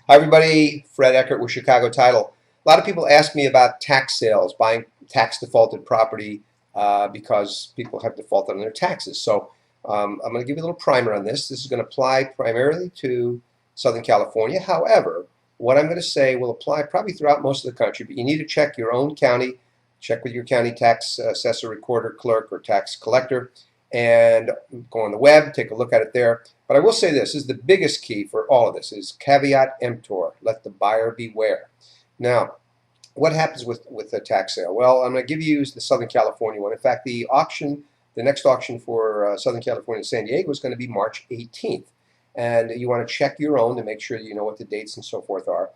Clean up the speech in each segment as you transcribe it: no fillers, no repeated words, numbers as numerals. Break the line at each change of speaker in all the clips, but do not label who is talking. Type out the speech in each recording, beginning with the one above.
Hi everybody, Fred Eckert with Chicago Title. A lot of people ask me about tax sales, buying tax defaulted property because people have defaulted on their taxes. So I'm going to give you a little primer on this. This is going to apply primarily to Southern California. However, what I'm going to say will apply probably throughout most of the country, but you need to check your own county, check with your county tax assessor, recorder, clerk, or tax collector, and go on the web, take a look at it there. But I will say this is the biggest key for all of this is caveat emptor, let the buyer beware. Now, what happens with the tax sale? Well, I'm going to give you the Southern California one. In fact, the next auction for Southern California and San Diego is going to be March 18th. And you want to check your own to make sure you know what the dates and so forth are.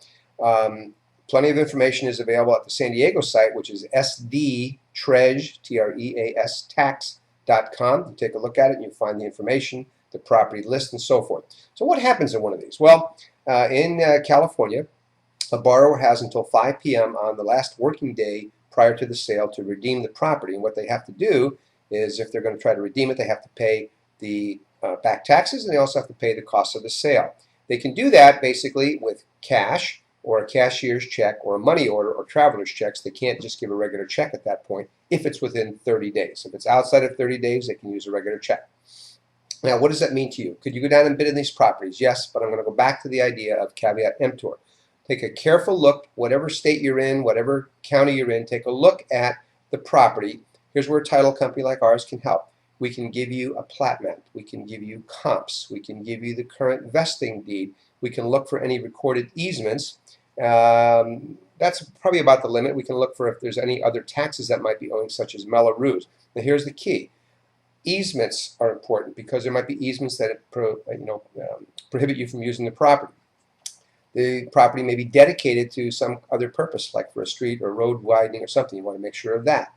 Plenty of information is available at the San Diego site, which is sdtreas, T-R-E-A-S, tax.com. You take a look at it and you find the information, the property list, and so forth. So what happens in one of these? Well, in California, a borrower has until 5 p.m. on the last working day prior to the sale to redeem the property. And what they have to do is, if they're going to try to redeem it, they have to pay the back taxes, and they also have to pay the cost of the sale. They can do that basically with cash or a cashier's check or a money order or traveler's checks. They can't just give a regular check at that point if it's within 30 days. If it's outside of 30 days, they can use a regular check. Now, what does that mean to you? Could you go down and bid in these properties? Yes, but I'm going to go back to the idea of caveat emptor. Take a careful look, whatever state you're in, whatever county you're in, take a look at the property. Here's where a title company like ours can help. We can give you a plat map. We can give you comps. We can give you the current vesting deed. We can look for any recorded easements. That's probably about the limit. We can look for if there's any other taxes that might be owing, such as Mello-Roos. Now, here's the key. Easements are important because there might be easements that prohibit you from using the property. The property may be dedicated to some other purpose, like for a street or road widening or something. You want to make sure of that.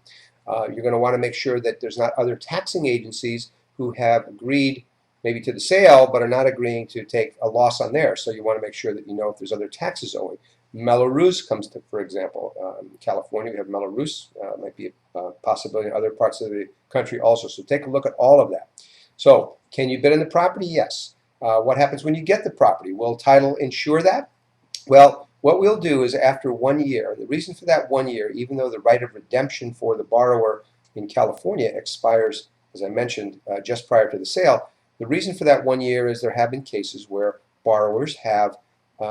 You're going to want to make sure that there's not other taxing agencies who have agreed maybe to the sale but are not agreeing to take a loss on theirs. So you want to make sure that you know if there's other taxes owing. Mello-Roos comes to, for example, in California we have Mello-Roos, might be a possibility in other parts of the country also. So take a look at all of that. So can you bid on the property? Yes. What happens when you get the property? Will title insure that? Well, what we'll do is after 1 year, the reason for that 1 year, even though the right of redemption for the borrower in California expires, as I mentioned, just prior to the sale, the reason for that 1 year is there have been cases where borrowers have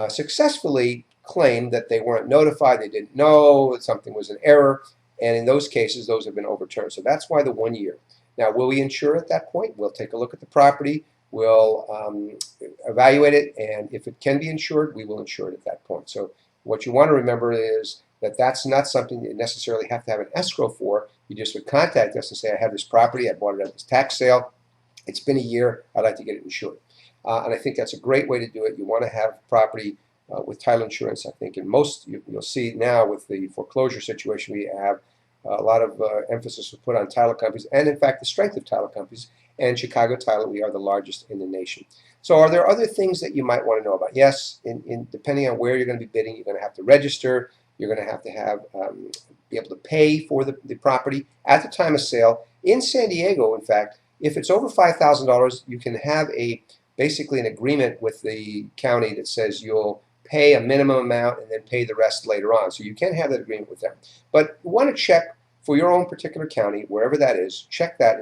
successfully claimed that they weren't notified, they didn't know, that something was an error, and in those cases, those have been overturned. So that's why the 1 year. Now, will we insure at that point? We'll take a look at the property. We'll evaluate it, and if it can be insured, we will insure it at that point. So what you want to remember is that that's not something you necessarily have to have an escrow for. You just would contact us and say, I have this property, I bought it at this tax sale, it's been a year, I'd like to get it insured. And I think that's a great way to do it. You want to have property with title insurance. I think in most, you'll see now with the foreclosure situation we have, a lot of emphasis was put on title companies, and in fact the strength of title companies. And Chicago Title, we are the largest in the nation. So are there other things that you might want to know about? Yes, depending on where you're going to be bidding, you're going to have to register. You're going to have be able to pay for the property at the time of sale. In San Diego, in fact, if it's over $5,000, you can have basically an agreement with the county that says you'll pay a minimum amount and then pay the rest later on. So you can have that agreement with them. But you want to check for your own particular county, wherever that is, check that.